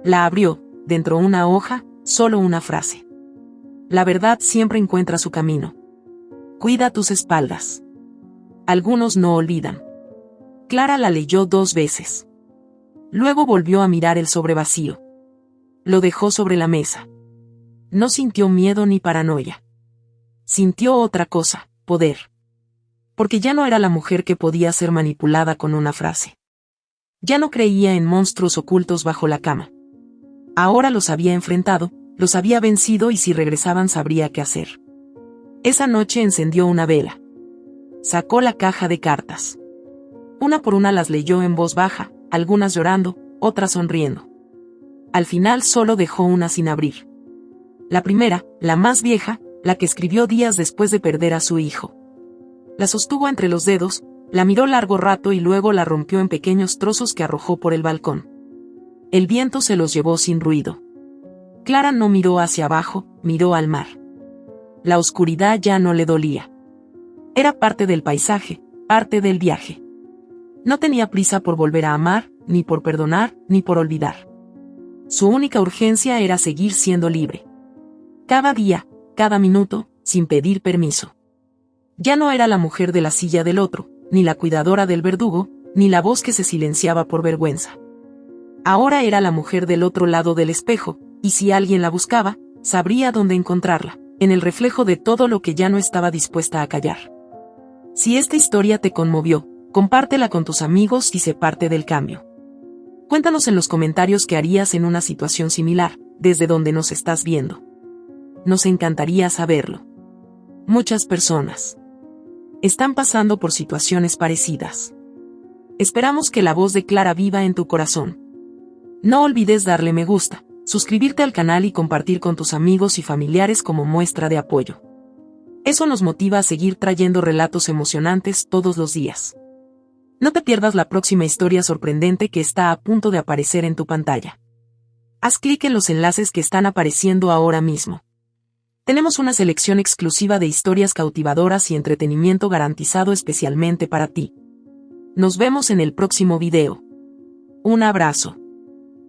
La abrió, dentro una hoja, solo una frase. La verdad siempre encuentra su camino. Cuida tus espaldas. Algunos no olvidan. Clara la leyó 2 veces. Luego volvió a mirar el sobre vacío. Lo dejó sobre la mesa. No sintió miedo ni paranoia. Sintió otra cosa, poder. Porque ya no era la mujer que podía ser manipulada con una frase. Ya no creía en monstruos ocultos bajo la cama. Ahora los había enfrentado, los había vencido y si regresaban sabría qué hacer. Esa noche encendió una vela. Sacó la caja de cartas. Una por una las leyó en voz baja, algunas llorando, otras sonriendo. Al final solo dejó una sin abrir. La primera, la más vieja, la que escribió días después de perder a su hijo. La sostuvo entre los dedos, la miró largo rato y luego la rompió en pequeños trozos que arrojó por el balcón. El viento se los llevó sin ruido. Clara no miró hacia abajo, miró al mar. La oscuridad ya no le dolía. Era parte del paisaje, parte del viaje. No tenía prisa por volver a amar, ni por perdonar, ni por olvidar. Su única urgencia era seguir siendo libre. Cada día, cada minuto, sin pedir permiso. Ya no era la mujer de la silla del otro, ni la cuidadora del verdugo, ni la voz que se silenciaba por vergüenza. Ahora era la mujer del otro lado del espejo, y si alguien la buscaba, sabría dónde encontrarla, en el reflejo de todo lo que ya no estaba dispuesta a callar. Si esta historia te conmovió, compártela con tus amigos y sé parte del cambio. Cuéntanos en los comentarios qué harías en una situación similar, desde donde nos estás viendo. Nos encantaría saberlo. Muchas personas están pasando por situaciones parecidas. Esperamos que la voz de Clara viva en tu corazón. No olvides darle me gusta, suscribirte al canal y compartir con tus amigos y familiares como muestra de apoyo. Eso nos motiva a seguir trayendo relatos emocionantes todos los días. No te pierdas la próxima historia sorprendente que está a punto de aparecer en tu pantalla. Haz clic en los enlaces que están apareciendo ahora mismo. Tenemos una selección exclusiva de historias cautivadoras y entretenimiento garantizado especialmente para ti. Nos vemos en el próximo video. Un abrazo.